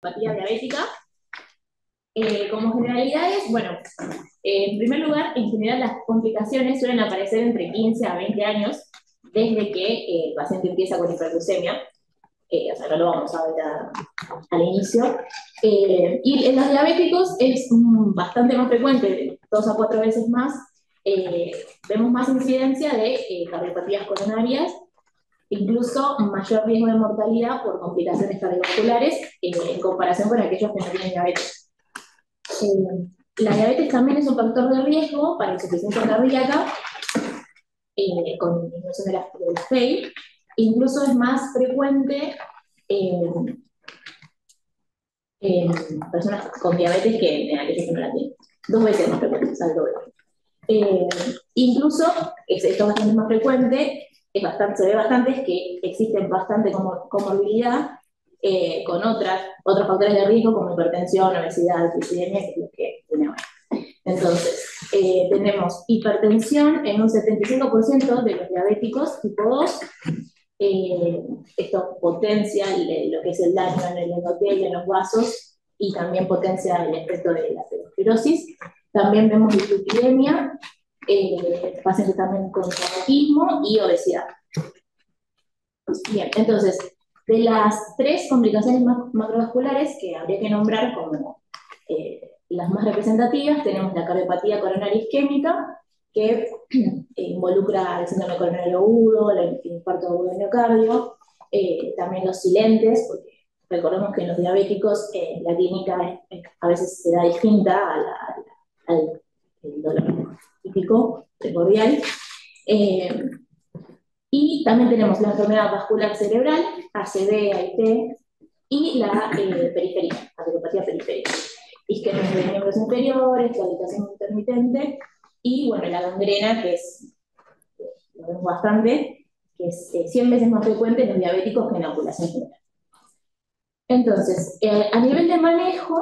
Neuropatía diabética. Como generalidades, bueno, en primer lugar, en general las complicaciones suelen aparecer entre 15 a 20 años desde que el paciente empieza con hiperglucemia. O sea, no lo vamos a ver al inicio. Y en los diabéticos es bastante más frecuente, de 2 a 4 veces más. Vemos más incidencia de cardiopatías coronarias, incluso mayor riesgo de mortalidad por complicaciones cardiovasculares en comparación con aquellos que no tienen diabetes. La diabetes también es un factor de riesgo para insuficiencia cardíaca con disminución de la FEI. Incluso es más frecuente en personas con diabetes que en aquellos que no la tienen. 2 veces más frecuente, o sea, el doble. Incluso, esto es bastante más frecuente, se ve bastante es que existen bastante comorbilidad con otros factores de riesgo como hipertensión, obesidad, dislipidemia, que es lo que tiene ahora. Entonces, tenemos hipertensión en un 75% de los diabéticos tipo 2. Esto potencia lo que es el daño en el endotelio, en los vasos, y también potencia el efecto de la aterosclerosis. También vemos dislipidemia, pacientes también con tabaquismo y obesidad. Bien, entonces, de las 3 complicaciones macrovasculares que habría que nombrar como las más representativas, tenemos la cardiopatía coronaria isquémica, que involucra el síndrome coronario agudo, el infarto agudo de miocardio, también los silentes, porque recordemos que en los diabéticos la clínica a veces se da distinta al dolor típico, primordial. Y también tenemos la enfermedad vascular cerebral, ACV, AIT, y la periferia, la neuropatía periférica. Isquemia de miembros inferiores, cavitación intermitente, y bueno, la gangrena, que lo vemos bastante, que es 100 veces más frecuente en los diabéticos que en la población general. Entonces, a nivel de manejo,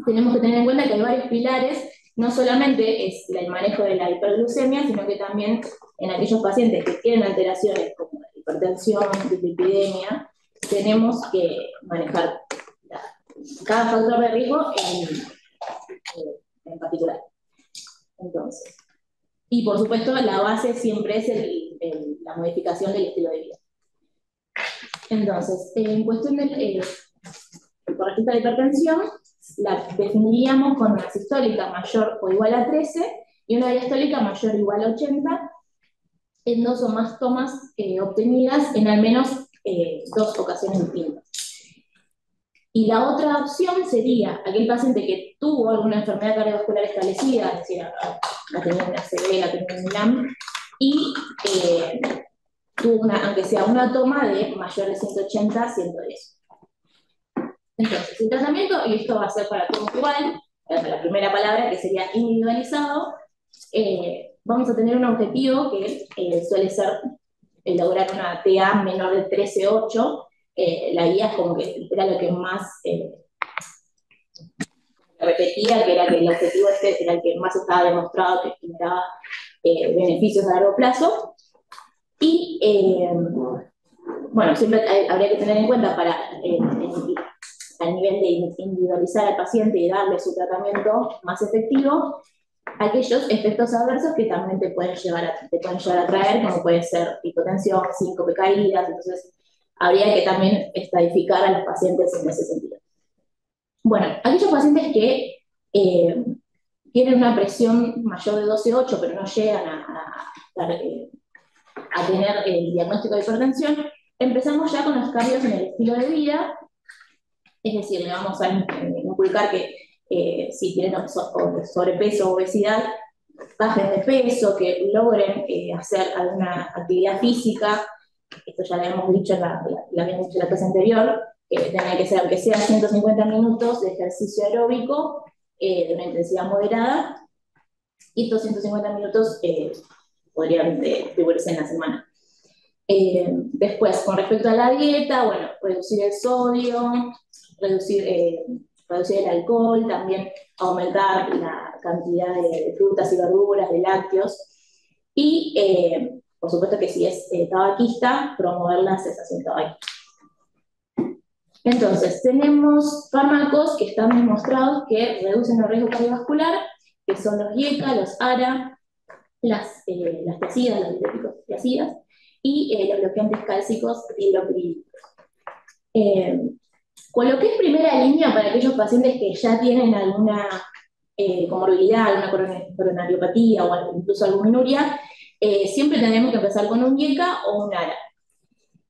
tenemos que tener en cuenta que hay varios pilares. No solamente es el manejo de la hiperglucemia, sino que también en aquellos pacientes que tienen alteraciones como la hipertensión, dislipidemia, tenemos que manejar cada factor de riesgo en particular. Entonces, y por supuesto, la base siempre es la modificación del estilo de vida. Entonces, en cuestión con respecto a la hipertensión, la definiríamos con una sistólica mayor o igual a 13 y una diastólica mayor o igual a 80 en 2 o más tomas obtenidas en al menos 2 ocasiones distintas. Y la otra opción sería aquel paciente que tuvo alguna enfermedad cardiovascular establecida, es decir, la tenía en ACV, la tenía en LAM, y tuvo aunque sea una toma de mayor de 180 a 110. Entonces, el tratamiento, y esto va a ser para todos igual, la primera palabra que sería individualizado, vamos a tener un objetivo que suele ser lograr una TA menor de 13,8. La guía es como que era lo que más repetía, que era que el objetivo este era el que más estaba demostrado que generaba beneficios a largo plazo. Y bueno, siempre habría que tener en cuenta para al nivel de individualizar al paciente y darle su tratamiento más efectivo, aquellos efectos adversos que también te pueden llevar a traer, como puede ser hipotensión, síncope, caídas. Entonces, habría que también estadificar a los pacientes en ese sentido. Bueno, aquellos pacientes que tienen una presión mayor de 12,8, pero no llegan a tener el diagnóstico de hipertensión, empezamos ya con los cambios en el estilo de vida. Es decir, le vamos a inculcar que si tienen sobrepeso o obesidad, bajen de peso, que logren hacer alguna actividad física. Esto ya lo habíamos dicho en la clase anterior, que tiene que ser, aunque sea 150 minutos de ejercicio aeróbico de una intensidad moderada, y estos 150 minutos podrían distribuirse en la semana. Después, con respecto a la dieta, bueno, reducir el sodio, reducir el alcohol, también aumentar la cantidad de frutas y verduras, de lácteos, y por supuesto que si es tabaquista, promover la cesación tabáquica. Entonces, tenemos fármacos que están demostrados que reducen el riesgo cardiovascular, que son los IECA, los ARA, las tiazidas, los diuréticos tiazidas, y los bloqueantes cálcicos hidropirídicos. Con lo que es primera línea para aquellos pacientes que ya tienen alguna comorbilidad, alguna coronariopatía o incluso albuminuria, siempre tenemos que empezar con un IECA o un ARA.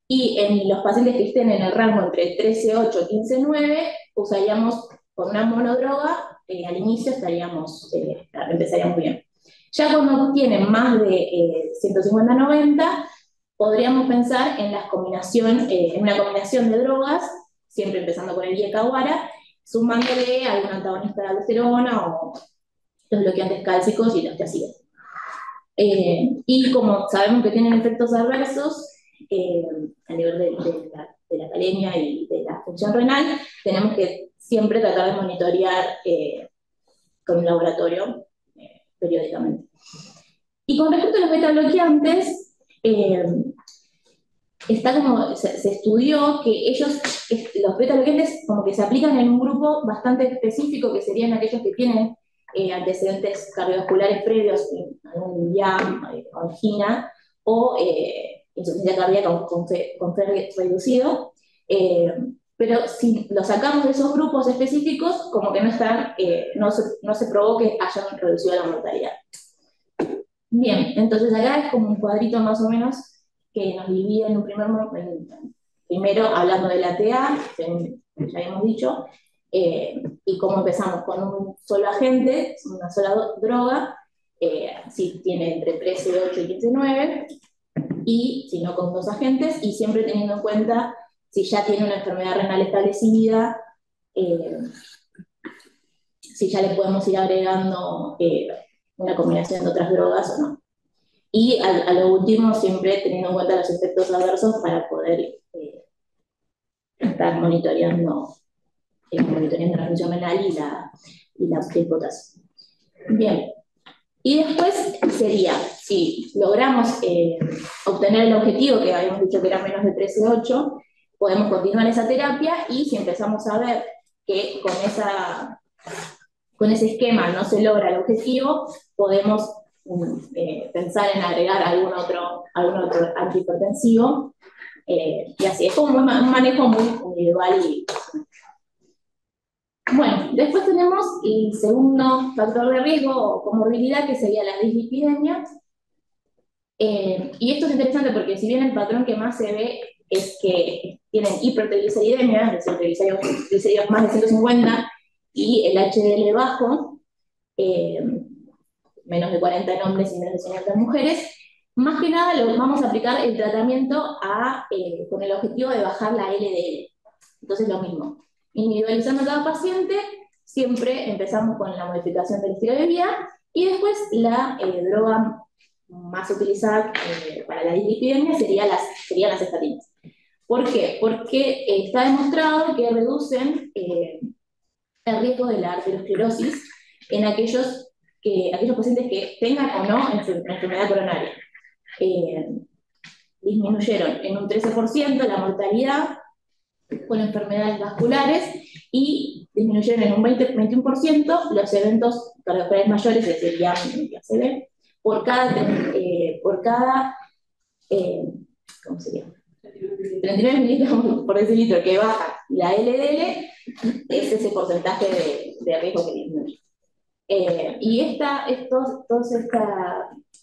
Y en los pacientes que estén en el rango entre 13,8 y 15,9, usaríamos con una monodroga, al inicio empezaríamos bien. Ya cuando tienen más de 150-90, podríamos pensar en en una combinación de drogas, siempre empezando con el IECA o ARA, sumándole algún antagonista de aldosterona o los bloqueantes cálcicos y los tiazidas. Y como sabemos que tienen efectos adversos, a nivel de la calemia y de la función renal, tenemos que siempre tratar de monitorear con un laboratorio periódicamente. Y con respecto a los beta-bloqueantes, se estudió que los beta-bloqueantes como que se aplican en un grupo bastante específico, que serían aquellos que tienen antecedentes cardiovasculares previos, algún IAM, angina, o insuficiencia cardíaca con FER reducido, pero si lo sacamos de esos grupos específicos, como que no se probó que hayan reducido la mortalidad. Bien, entonces acá es como un cuadrito más o menos que nos divide en un primero hablando de la TA, según ya habíamos dicho, y cómo empezamos con un solo agente, una sola droga, si tiene entre 13,8 y 15,9, y si no con dos agentes, y siempre teniendo en cuenta si ya tiene una enfermedad renal establecida, si ya le podemos ir agregando una combinación de otras drogas o no. Y a lo último, siempre teniendo en cuenta los efectos adversos para poder estar monitoreando la función renal y la potasio. Bien, y después sería, si logramos obtener el objetivo, que habíamos dicho que era menos de 13,8, podemos continuar esa terapia, y si empezamos a ver que con ese esquema no se logra el objetivo, podemos pensar en agregar algún otro antihipertensivo, y así, es como un manejo muy individual y bueno, después tenemos el segundo factor de riesgo o comorbilidad, que sería la dislipidemia. Y esto es interesante porque si bien el patrón que más se ve es que tienen hipertrigliceridemia, es decir, triglicéridos más de 150, y el HDL bajo, menos de 40 en hombres y menos de 50 en mujeres, más que nada vamos a aplicar el tratamiento con el objetivo de bajar la LDL. Entonces lo mismo, individualizando a cada paciente, siempre empezamos con la modificación del estilo de vida, y después la droga más utilizada para la dislipidemia serían las estatinas. ¿Por qué? Porque está demostrado que reducen el riesgo de la arteriosclerosis en aquellos pacientes que tengan o no enfermedad coronaria. Disminuyeron en un 13% la mortalidad con enfermedades vasculares, y disminuyeron en un 21% los eventos cardiovasculares mayores, es decir, ya se ve, por cada ¿cómo sería? 39 miligramos por decilitro que baja la LDL, es ese porcentaje de riesgo que disminuye. Y todas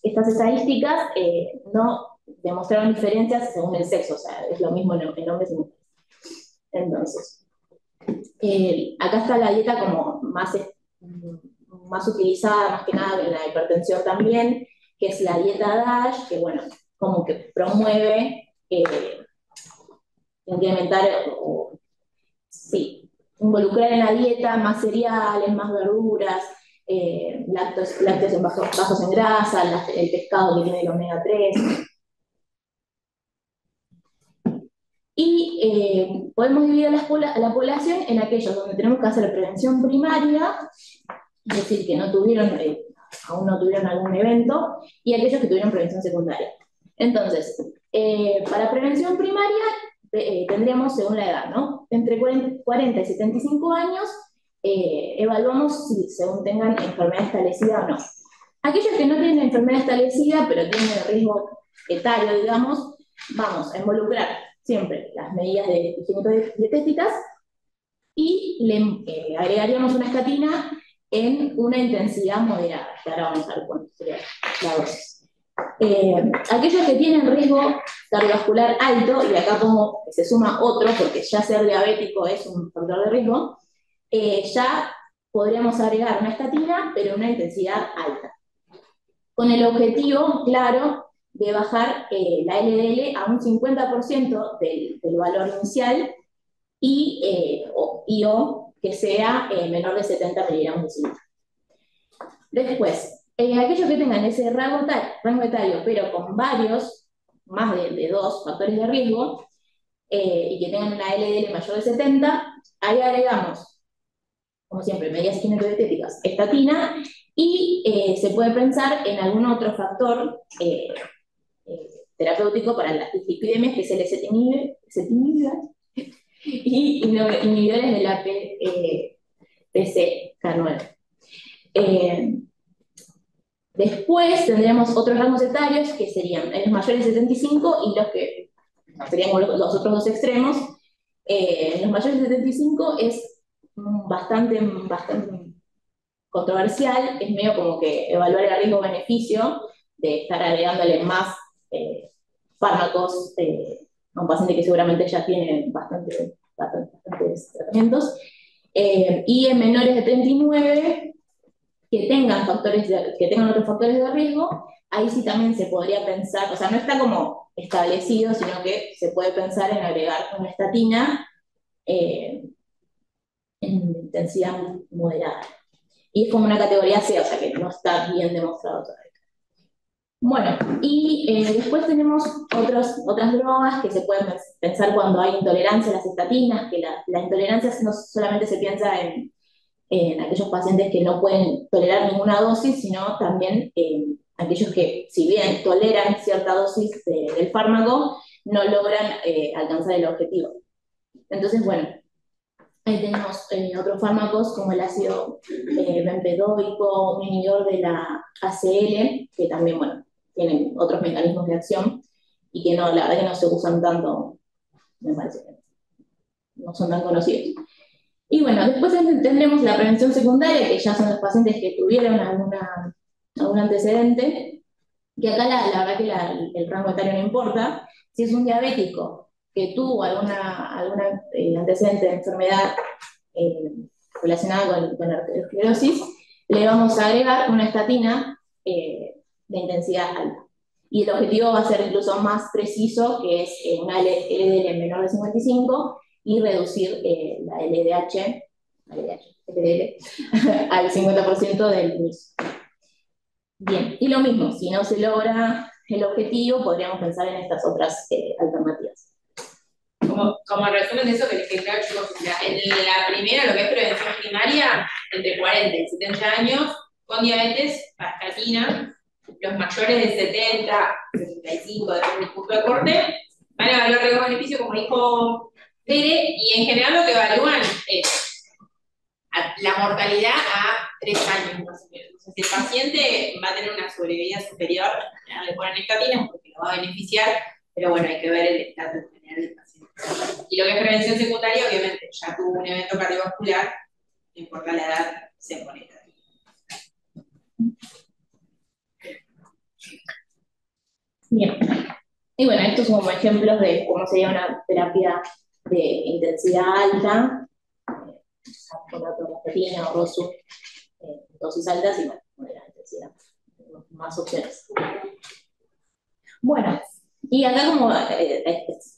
estas estadísticas no demostraron diferencias según el sexo, o sea, es lo mismo en hombres y mujeres. Entonces, acá está la dieta como más utilizada, más que nada en la hipertensión también, que es la dieta DASH, que bueno, como que promueve incrementar involucrar en la dieta más cereales, más verduras, lácteos bajos en grasa, el pescado que tiene el omega 3. Y podemos dividir a la población en aquellos donde tenemos que hacer prevención primaria, es decir, que aún no tuvieron algún evento, y aquellos que tuvieron prevención secundaria. Entonces, para prevención primaria tendríamos según la edad, ¿no? Entre 40 y 75 años, evaluamos si según tengan enfermedad establecida o no. Aquellos que no tienen enfermedad establecida, pero tienen riesgo etario, digamos, vamos a involucrar siempre las medidas de higiénico-dietéticas y le agregaríamos una estatina en una intensidad moderada, que ahora vamos a ver cuánto sería la dosis. Aquellos que tienen riesgo cardiovascular alto, y acá pongo que se suma otro, porque ya ser diabético es un factor de riesgo, ya podríamos agregar una estatina, pero en una intensidad alta, con el objetivo, claro, de bajar la LDL a un 50% del valor inicial y o que sea menor de 70 miligramos de cilindro. Después, aquellos que tengan ese rango etario, pero con varios, más de 2 factores de riesgo, y que tengan una LDL mayor de 70, ahí agregamos, como siempre, medidas higiénico-dietéticas, estatina, y se puede pensar en algún otro factor terapéutico para las dislipidemias, que es el ezetimibe, y inhibidores de la PCK9. Después tendríamos otros rangos etarios que serían los mayores de 75 y los que serían los otros dos extremos. Los mayores de 75 es bastante controversial, es medio como que evaluar el riesgo-beneficio de estar agregándole más fármacos a un paciente que seguramente ya tiene bastantes tratamientos. Y en menores de 39 que tengan otros factores de riesgo, ahí sí también se podría pensar, o sea, no está como establecido, sino que se puede pensar en agregar una estatina en intensidad moderada. Y es como una categoría C, o sea que no está bien demostrado todavía. Bueno, y después tenemos otras drogas que se pueden pensar cuando hay intolerancia a las estatinas, que la intolerancia no solamente se piensa en aquellos pacientes que no pueden tolerar ninguna dosis, sino también aquellos que, si bien toleran cierta dosis del fármaco, no logran alcanzar el objetivo. Entonces, bueno, ahí tenemos otros fármacos como el ácido bempedóico, un inhibidor de la ACL, que también, bueno, tienen otros mecanismos de acción y que no, la verdad que no se usan tanto, me parece que no son tan conocidos. Y bueno, después tendremos la prevención secundaria, que ya son los pacientes que tuvieron algún antecedente, que acá la verdad que el rango etario no importa. Si es un diabético que tuvo algún antecedente de enfermedad relacionada con la arteriosclerosis, le vamos a agregar una estatina de intensidad alta. Y el objetivo va a ser incluso más preciso, que es una LDL menor de 55 y reducir la LDH al 50% del inicio. Bien, y lo mismo, si no se logra el objetivo, podríamos pensar en estas otras alternativas. Como resumen de eso que les quedé claro, chicos, en la primera, lo que es prevención primaria, entre 40 y 70 años, con diabetes, estatina, los mayores de 70, 65, depende del punto de corte, van a evaluar riesgo-beneficio, como dijo Tere, y en general lo que evalúan es la mortalidad a 3 años más o menos. O sea, si el paciente va a tener una sobrevida superior, le ponen estatinas porque lo va a beneficiar, pero bueno, hay que ver el estatus general del paciente. Y lo que es prevención secundaria, obviamente, ya tuvo un evento cardiovascular, no importa la edad, se pone estatina. Bien. Y bueno, estos son como ejemplos de cómo sería una terapia de intensidad alta, con atorvastatina o rosu, dosis altas y bueno, moderada intensidad. Tenemos más opciones. Bueno, y acá como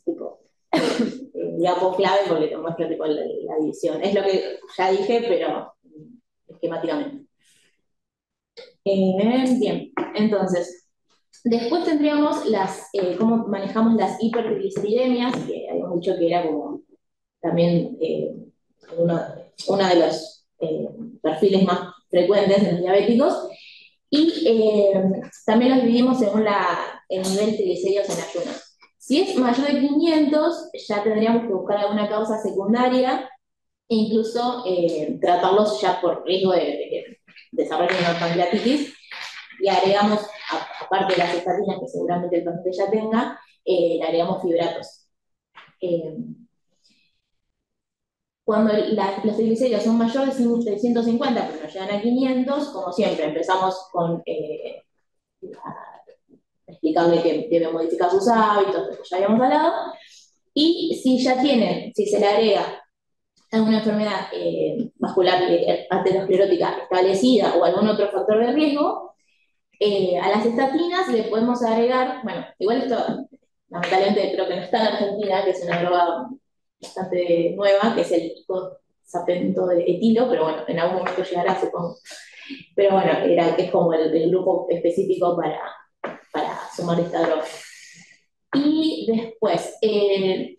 tipo diapo clave porque te muestro tipo, la división. Es lo que ya dije, pero esquemáticamente. Bien, entonces, después tendríamos cómo manejamos las hipertrigliceridemias, que habíamos dicho que era como también uno de los perfiles más frecuentes en los diabéticos, y también los dividimos según el nivel de triglicéridos en ayuno. Si es mayor de 500, ya tendríamos que buscar alguna causa secundaria e incluso tratarlos ya por riesgo de que desarrollen una pancreatitis, y agregamos, aparte de las estatinas que seguramente el paciente ya tenga, le agregamos fibratos. Cuando los triglicéridos son mayores de 150, pero no llegan a 500, como siempre, empezamos con explicarle que debe modificar sus hábitos, lo que ya habíamos hablado, y si ya tienen, si se le agrega alguna enfermedad vascular aterosclerótica establecida o algún otro factor de riesgo, a las estatinas le podemos agregar, bueno, igual esto lamentablemente creo que no está en Argentina, que es una droga bastante nueva, que es el sapento de etilo, pero bueno, en algún momento llegará, supongo. Pero bueno, que es como el grupo específico para sumar esta droga. Y después,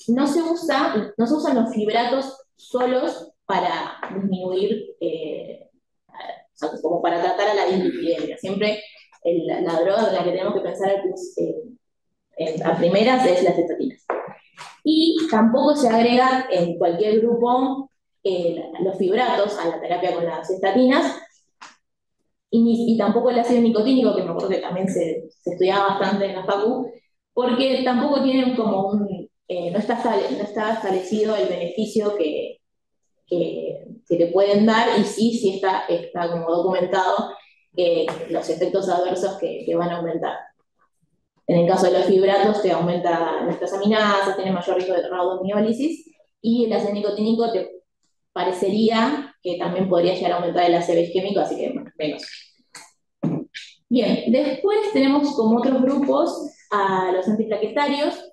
no se usan los fibratos solos para disminuir, o sea, como para tratar a la dislipidemia. Siempre la droga en la que tenemos que pensar a primeras es las estatinas. Y tampoco se agrega en cualquier grupo los fibratos a la terapia con las estatinas, y tampoco el ácido nicotínico, que me acuerdo que también se estudiaba bastante en la facu, porque tampoco tienen como no está establecido el beneficio que te pueden dar, y sí está como documentado los efectos adversos que van a aumentar. En el caso de los fibratos, te aumenta las transaminasas, tiene mayor riesgo de raudomiólisis, y el ácido nicotínico te parecería que también podría llegar a aumentar el ACV isquémico, así que menos. Bien, después tenemos como otros grupos a los antiplaquetarios,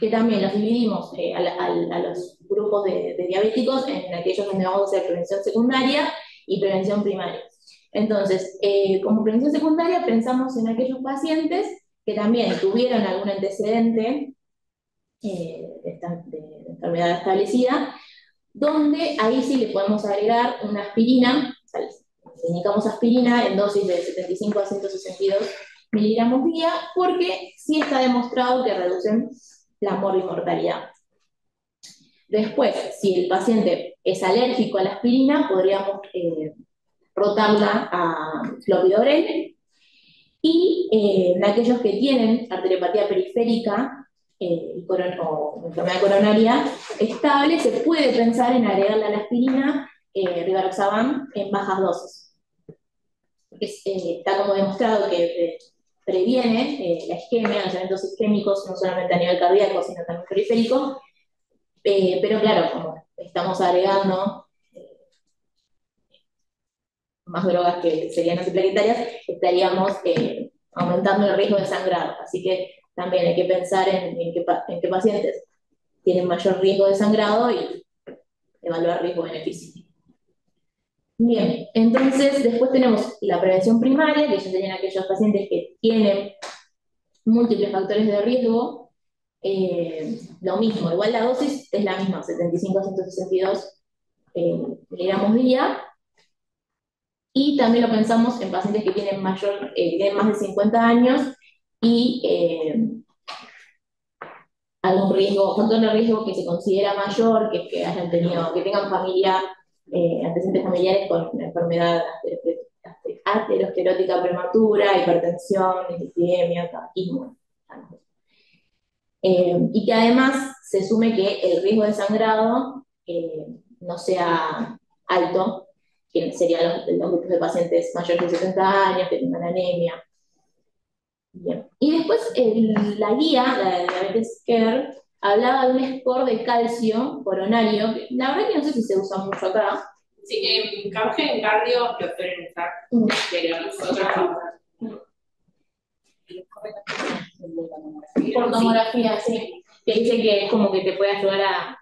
que también los dividimos a los grupos de diabéticos en aquellos donde vamos a hacer prevención secundaria y prevención primaria. Entonces, como prevención secundaria pensamos en aquellos pacientes que también tuvieron algún antecedente de enfermedad establecida, donde ahí sí le podemos agregar una aspirina, o sea, indicamos aspirina en dosis de 75 a 162 miligramos día, porque sí está demostrado que reducen la mortalidad. Después, si el paciente es alérgico a la aspirina, podríamos rotarla a clopidogrel, y en aquellos que tienen arteriopatía periférica o enfermedad coronaria estable, se puede pensar en agregarle a la aspirina rivaroxaban en bajas dosis. Está como demostrado que previene la isquemia, los eventos isquémicos, no solamente a nivel cardíaco, sino también periférico, pero claro, como estamos agregando más drogas que serían antiplaquetarias, estaríamos aumentando el riesgo de sangrado. Así que también hay que pensar en qué pacientes tienen mayor riesgo de sangrado y evaluar riesgo-beneficio. Bien, entonces después tenemos la prevención primaria, que ya serían aquellos pacientes que tienen múltiples factores de riesgo. Lo mismo, igual la dosis es la misma, 75 a 162 miligramos día. Y también lo pensamos en pacientes que tienen más de 50 años y algún factor de riesgo que se considera mayor, que tengan antecedentes familiares con enfermedad aterosclerótica prematura, hipertensión, dislipidemia, tabaquismo. Y que además se sume que el riesgo de sangrado no sea alto, que serían los grupos de pacientes mayores de 70 años, que tengan anemia. Bien. Y después la guía, la de Diabetes Care, hablaba de un score de calcio coronario, que la verdad que no sé si se usa mucho acá. Sí, en cardio lo suelen usar, pero nosotros no. Por tomografía, sí. Que dice que es como que te puede ayudar a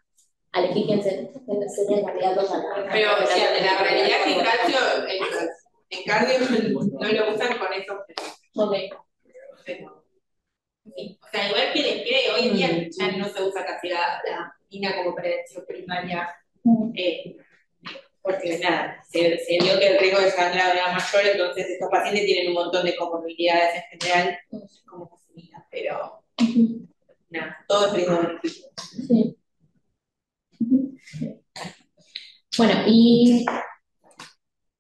elegir quién serían candidatos a la. Pero, o sea, de la realidad que calcio en cardio no lo usan con eso. Ok. Sí. O sea, igual que hoy en día ya no se usa casi la INA como prevención primaria. Porque nada, se vio que el riesgo de sangrado era mayor, entonces estos pacientes tienen un montón de comorbilidades en general, como facilita, pero nada, todo es riesgo-beneficio. Sí. Bueno, y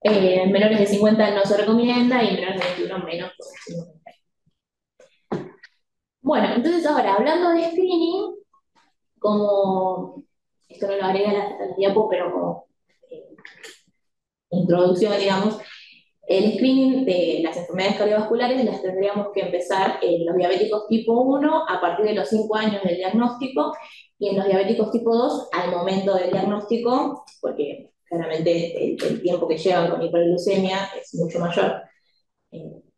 menores de 50 no se recomienda y menores de 21 menos. Bueno, entonces ahora, hablando de screening, como, esto no lo agrega a la diapo, pero como introducción, digamos, el screening de las enfermedades cardiovasculares las tendríamos que empezar en los diabéticos tipo 1 a partir de los 5 años del diagnóstico y en los diabéticos tipo 2 al momento del diagnóstico, porque claramente el tiempo que llevan con hiperglucemia es mucho mayor,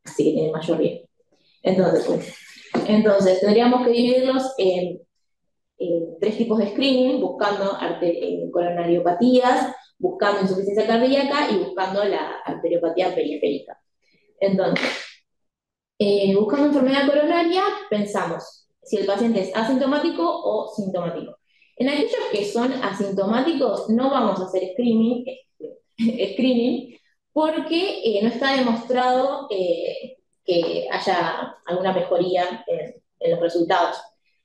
así que tienen mayor riesgo. Entonces tendríamos que dividirlos en tres tipos de screening, buscando coronariopatías, buscando insuficiencia cardíaca y buscando la arteriopatía periférica. Entonces, buscando enfermedad coronaria, pensamos si el paciente es asintomático o sintomático. En aquellos que son asintomáticos no vamos a hacer screening porque no está demostrado que haya alguna mejoría en los resultados.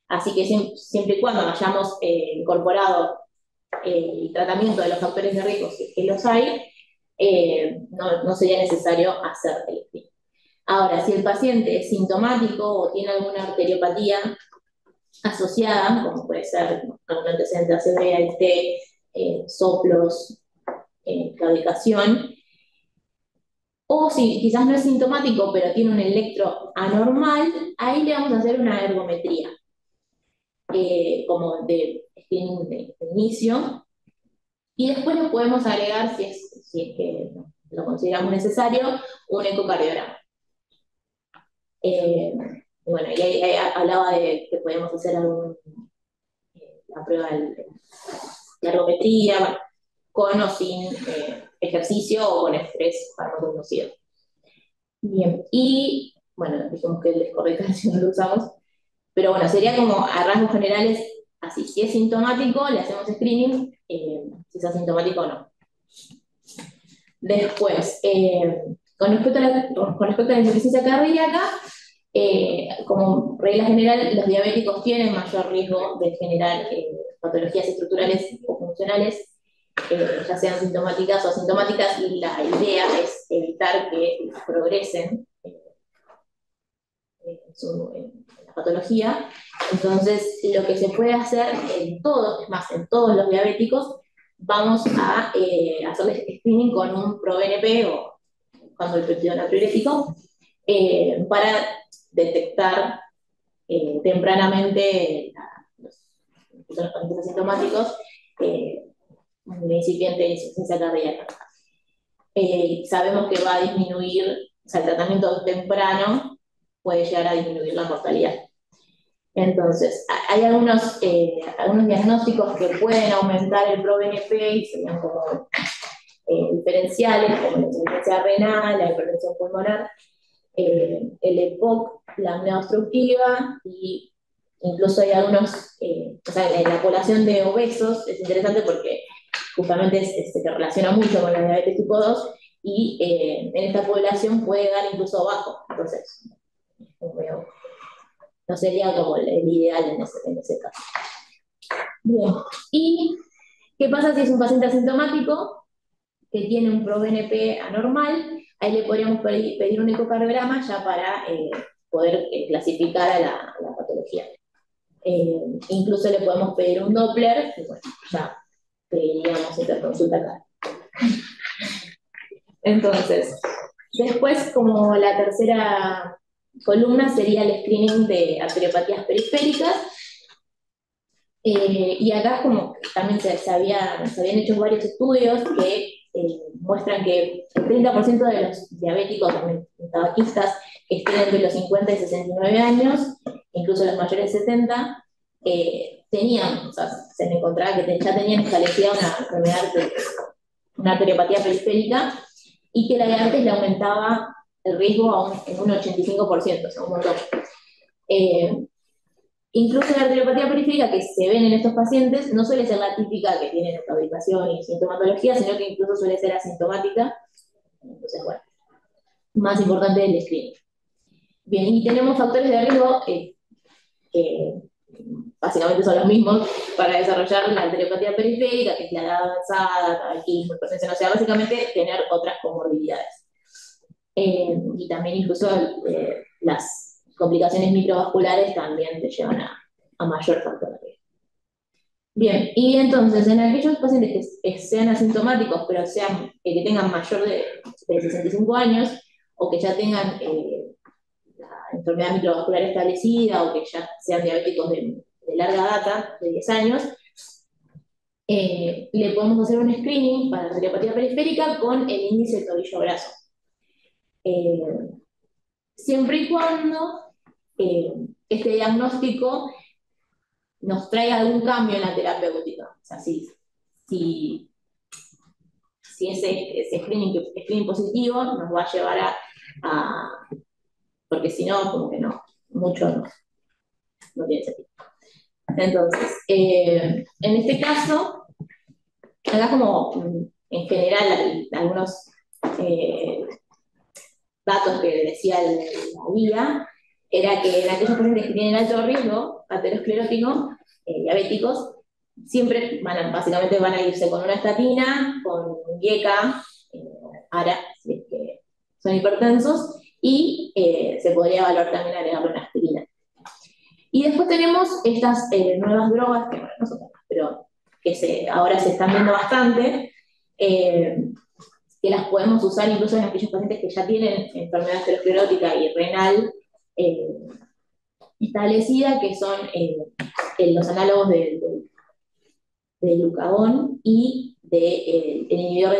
Así que siempre y cuando hayamos incorporado el tratamiento de los factores de riesgo, si es que los hay, no sería necesario hacer el screening. Ahora, si el paciente es sintomático o tiene alguna arteriopatía asociada, como puede ser algún antecedente de ACV, ALT, soplos, claudicación, o si quizás no es sintomático, pero tiene un electro anormal, ahí le vamos a hacer una ergometría, como de screening de inicio, y después le podemos agregar, si es que lo consideramos necesario, un ecocardiograma. Bueno, y ahí hablaba de que podemos hacer la prueba de ergometría, bueno, con o sin ejercicio o con estrés farmacoinducido. Bien, y bueno, dijimos que el descorrecalcio no lo usamos, pero bueno, sería como a rasgos generales así. Si es sintomático, le hacemos screening, si es asintomático o no. Después, con respecto a la insuficiencia cardíaca, como regla general, los diabéticos tienen mayor riesgo de generar patologías estructurales o funcionales, ya sean sintomáticas o asintomáticas, y la idea es evitar que progresen en la patología. Entonces, lo que se puede hacer en todos, es más, en todos los diabéticos, vamos a hacerles screening con un ProBNP o cuando el péptido natriurético para detectar tempranamente los pacientes asintomáticos un incipiente de insuficiencia cardíaca. Sabemos que va a disminuir, o sea, el tratamiento temprano puede llegar a disminuir la mortalidad. Entonces, hay algunos diagnósticos que pueden aumentar el ProBNP y serían como diferenciales, como la insuficiencia renal, la hipertensión pulmonar, el EPOC, la apnea obstructiva, y incluso hay algunos, o sea, en la población de obesos es interesante porque justamente se relaciona mucho con la diabetes tipo 2 y en esta población puede dar incluso bajo, entonces no sería como el ideal en ese caso. Bien, ¿y qué pasa si es un paciente asintomático que tiene un ProBNP anormal? Ahí le podríamos pedir un ecocardiograma ya para poder clasificar a la patología. Incluso le podemos pedir un Doppler, y bueno, ya pediríamos interconsulta acá. Entonces, después, como la tercera columna sería el screening de arteriopatías periféricas, y acá como también se habían hecho varios estudios que muestran que el 30% de los diabéticos tabaquistas que estén entre los 50 y 69 años, incluso los mayores de 70, tenían, o sea, se me encontraba que ya tenían establecida una enfermedad, una arteriopatía periférica, y que la diabetes le aumentaba el riesgo en un 85%, o sea, un montón. Incluso la arteriopatía periférica que se ven en estos pacientes no suele ser la típica que tiene claudicación y sintomatología, sino que incluso suele ser asintomática. Entonces, bueno, más importante el screening. Bien, y tenemos factores de riesgo que básicamente son los mismos para desarrollar la arteriopatía periférica, que es la edad avanzada, tabaquismo, hipertensión, o sea, básicamente tener otras comorbilidades. Y también incluso las complicaciones microvasculares también te llevan a mayor factor de riesgo. Bien, y entonces en aquellos pacientes que sean asintomáticos, pero sean, que tengan mayor de 65 años, o que ya tengan la enfermedad microvascular establecida, o que ya sean diabéticos de larga data, de 10 años, le podemos hacer un screening para la arteriopatía periférica con el índice tobillo-brazo. Siempre y cuando este diagnóstico nos traiga algún cambio en la terapéutica. O sea, si ese screening positivo nos va a llevar porque si no, como que no, mucho no tiene sentido. Entonces, en este caso, acá como en general algunos datos que decía la guía, era que en aquellos pacientes que tienen alto riesgo aterosclerótico, diabéticos, siempre básicamente van a irse con una estatina, con IECA, ARA, si es que son hipertensos, y se podría evaluar también agregarle una aspirina. Y después tenemos estas nuevas drogas, que bueno, no son nuevas, pero que ahora se están viendo bastante, que las podemos usar incluso en aquellos pacientes que ya tienen enfermedad aterosclerótica y renal establecida, que son los análogos del glucagón y el inhibidor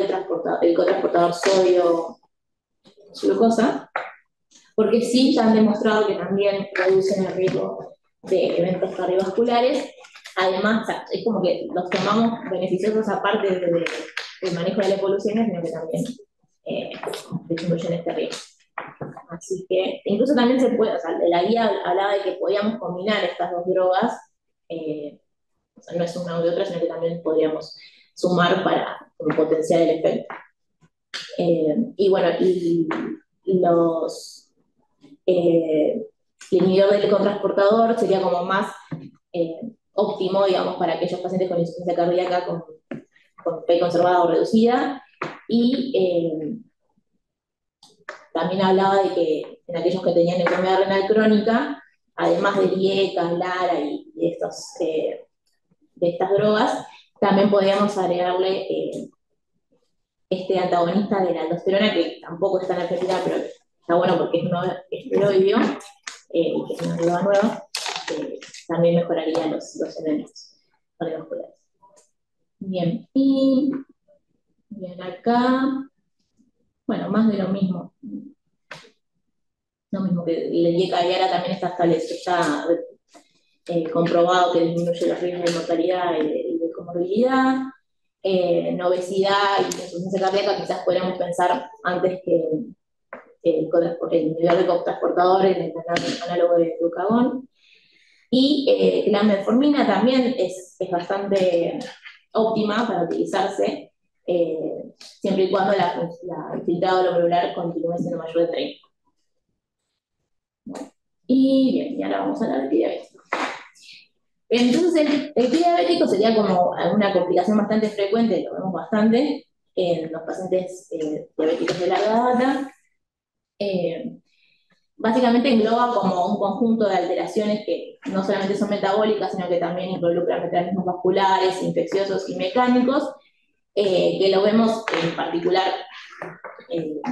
del cotransportador sodio-glucosa, porque sí ya han demostrado que también reducen el riesgo de eventos cardiovasculares. Además, es como que los tomamos beneficiosos aparte del manejo de la polución, sino que también disminuyen este riesgo. Así que incluso también se puede, o sea, la guía hablaba de que podíamos combinar estas dos drogas, o sea, no es una u otra, sino que también podríamos sumar para potenciar el efecto. Y bueno, el inhibidor del cotransportador sería como más óptimo, digamos, para aquellos pacientes con insuficiencia cardíaca con P conservada o reducida, y también hablaba de que en aquellos que tenían enfermedad renal crónica, además de IECA, LARA y de estas drogas, también podríamos agregarle este antagonista de la aldosterona, que tampoco está en Argentina, pero está bueno porque es un esteroideo, que es una droga nueva, también mejoraría los eventos cardiovasculares. Bien, y bien acá, bueno, más de lo mismo. Lo mismo que el IECA y ARA también está establecido, está comprobado que disminuye los riesgos de mortalidad y de comorbilidad. En obesidad y insuficiencia cardíaca quizás podríamos pensar antes que el nivel de cotransportador en el análogo de glucagón. Y la metformina también es bastante óptima para utilizarse, siempre y cuando el filtrado glomerular continúe siendo mayor de 30. Bueno, y bien, y ahora vamos a hablar de diabetes. Entonces, el pie diabético sería como una complicación bastante frecuente, lo vemos bastante en los pacientes diabéticos de larga data. Básicamente engloba como un conjunto de alteraciones que no solamente son metabólicas, sino que también involucran mecanismos vasculares, infecciosos y mecánicos, que lo vemos en particular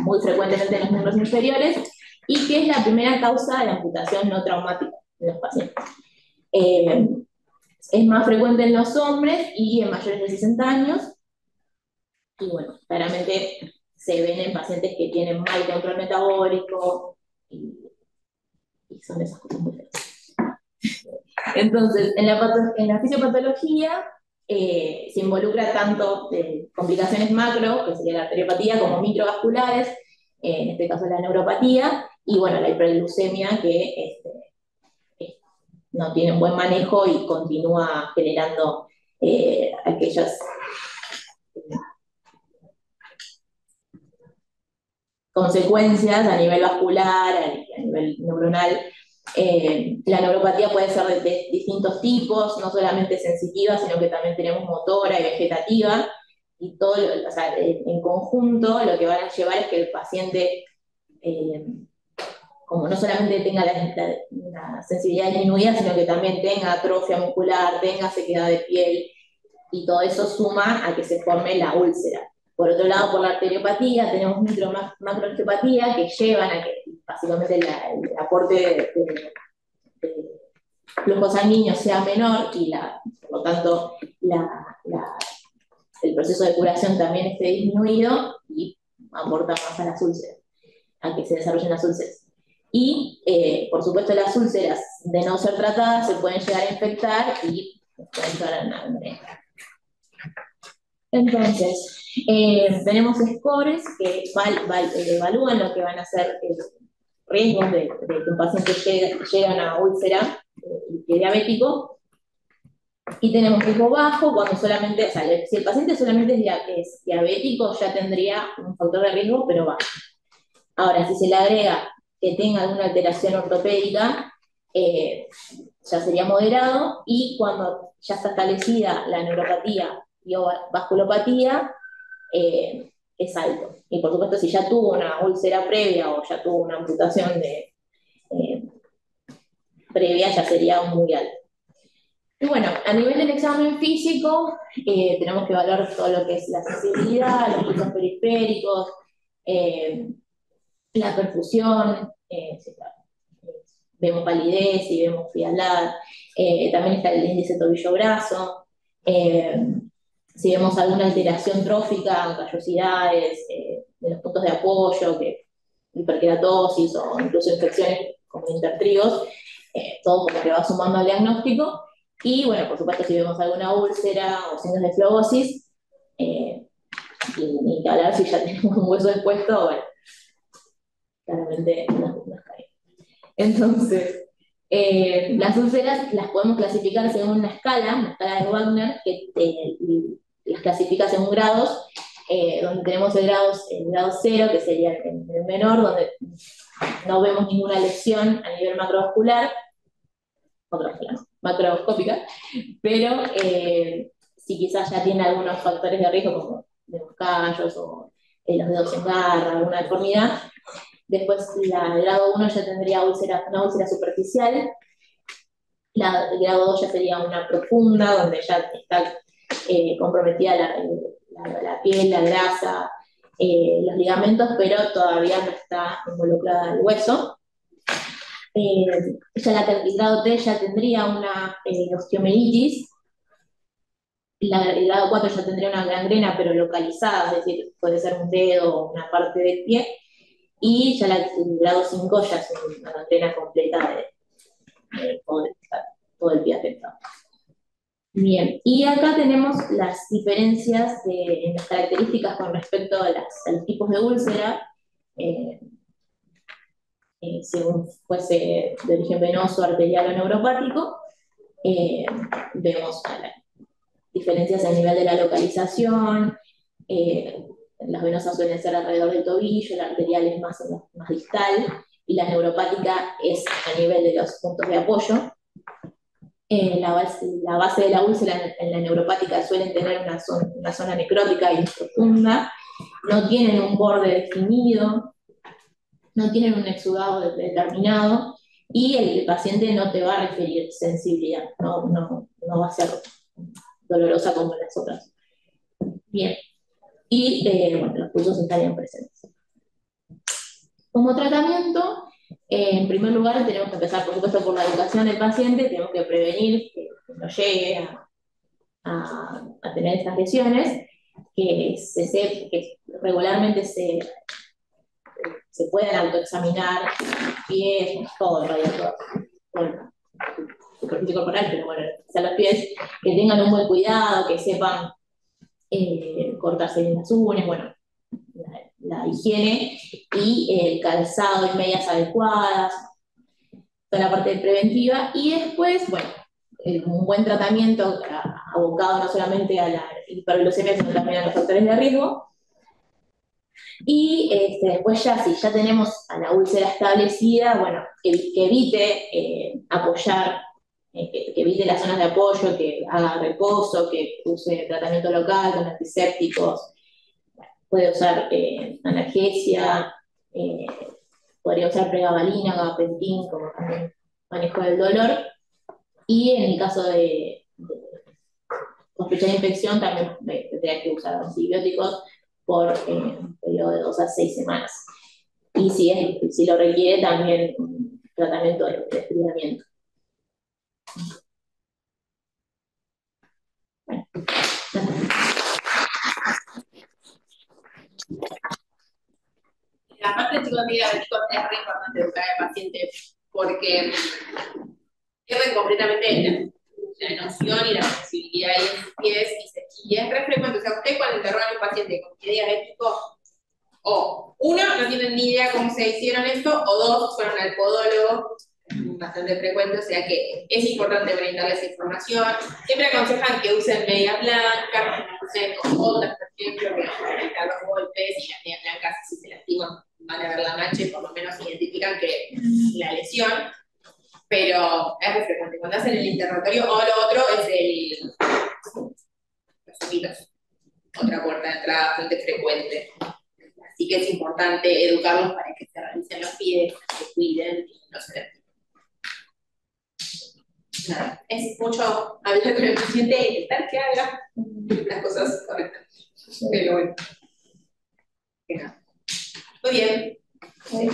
muy frecuentemente en los miembros inferiores, y que es la primera causa de amputación no traumática en los pacientes. Es más frecuente en los hombres y en mayores de 60 años, y bueno, claramente se ven en pacientes que tienen mal control metabólico, y son esas cosas muy feas. Entonces, en la fisiopatología se involucra tanto complicaciones macro, que sería la arteriopatía, como microvasculares, en este caso la neuropatía, y bueno, la hiperglucemia, que no tiene un buen manejo y continúa generando aquellas consecuencias a nivel vascular, a nivel neuronal, La neuropatía puede ser de distintos tipos, no solamente sensitiva, sino que también tenemos motora y vegetativa, y todo, o sea, en conjunto lo que van a llevar es que el paciente, como no solamente tenga la sensibilidad disminuida, sino que también tenga atrofia muscular, tenga sequedad de piel, y todo eso suma a que se forme la úlcera. Por otro lado, por la arteriopatía, tenemos macroarteriopatía que llevan a que básicamente el aporte de flujo sanguíneo sea menor y por lo tanto el proceso de curación también esté disminuido y aporta más a las úlceras, a que se desarrollen las úlceras. Y, por supuesto, las úlceras, de no ser tratadas, se pueden llegar a infectar y pueden llegar a una enfermedad. Entonces, tenemos scores que evalúan lo que van a ser riesgos de que un paciente llegue a una úlcera diabético, y tenemos riesgo bajo cuando solamente, o sea, si el paciente solamente es diabético, ya tendría un factor de riesgo, pero bajo. Ahora, si se le agrega que tenga alguna alteración ortopédica, ya sería moderado, y cuando ya está establecida la neuropatía y vasculopatía, es alto. Y por supuesto, si ya tuvo una úlcera previa o ya tuvo una amputación previa, ya sería muy alto. Y bueno, a nivel del examen físico, tenemos que evaluar todo lo que es la sensibilidad, los pulsos periféricos, la perfusión, sí, claro. Vemos palidez y vemos frialdad, también está el índice tobillo-brazo, si vemos alguna alteración trófica, callosidades, de los puntos de apoyo, hiperkeratosis o incluso infecciones como intertrios, todo como que va sumando al diagnóstico. Y bueno, por supuesto, si vemos alguna úlcera o signos de flebosis, ni que hablar si ya tenemos un hueso expuesto, bueno, claramente nos cae. Entonces, las úlceras las podemos clasificar según una escala de Wagner, que las clasifica según grados, donde tenemos el grado 0, que sería el menor, donde no vemos ninguna lesión a nivel macroscópica, pero si quizás ya tiene algunos factores de riesgo, como los callos o los dedos en garra, alguna deformidad. Después, el grado 1 ya tendría una úlcera superficial, el grado 2 ya sería una profunda, donde ya está comprometida la piel, la grasa, los ligamentos, pero todavía no está involucrada el hueso. El grado 3 ya tendría una osteomelitis, el grado 4 ya tendría una gangrena, pero localizada, es decir, puede ser un dedo o una parte del pie, y ya el grado 5 ya es una gangrena completa de todo el pie afectado. Bien, y acá tenemos las diferencias en las características con respecto a los tipos de úlcera, según fuese de origen venoso, arterial o neuropático. Vemos diferencias a nivel de la localización, las venosas suelen ser alrededor del tobillo, la arterial es más distal, y la neuropática es a nivel de los puntos de apoyo. La base de la úlcera en la neuropática suelen tener una zona necrótica y profunda, no tienen un borde definido, no tienen un exudado determinado, y el paciente no te va a referir sensibilidad, no va a ser dolorosa como las otras. Bien, y bueno, los pulsos estarían presentes. Como tratamiento, en primer lugar tenemos que empezar, por supuesto, por la educación del paciente, tenemos que prevenir que no llegue a tener estas lesiones, que regularmente se pueden autoexaminar pies, todo en realidad, bueno, superficie corporal, pero bueno, a los pies, que tengan un buen cuidado, que sepan cortarse bien las uñas, bueno, la higiene y el calzado y medias adecuadas, toda la parte preventiva, y después, bueno, un buen tratamiento abocado no solamente a la hiperglucemia, sino también a los factores de riesgo, Y después ya, si ya tenemos a la úlcera establecida, bueno, que evite apoyar, que evite las zonas de apoyo, que haga reposo, que use tratamiento local con antisépticos, puede usar analgesia, eh, podría usar pregabalina, gabapentin como también manejo del dolor. Y en el caso de sospechar infección, también tendría que usar antibióticos por un periodo de 2 a 6 semanas. Y si lo requiere, también un tratamiento de estreñimiento. Bueno. La parte de chicos diabéticos es re importante educar al paciente porque pierden completamente la noción y la sensibilidad ahí en sus pies y es re frecuente. O sea, usted cuando interroga a un paciente con pie diabético, o uno, no tienen ni idea cómo se hicieron esto, o dos, fueron al podólogo, bastante frecuente, o sea que es importante brindarles información. Siempre aconsejan que usen medias blancas, que usen botas, por ejemplo, que evitar los golpes, y las medias blancas, si se lastiman, van a ver la mancha y por lo menos identifican que la lesión. Pero es muy frecuente. Cuando hacen el interrogatorio, o lo otro es los ojitos. Otra puerta de entrada bastante frecuente. Así que es importante educarlos para que se realicen los pies, que se cuiden y no se lastimen. Nada, es mucho hablar con el paciente e intentar que haga las cosas correctas. Pero bueno. Muy bien. Sí.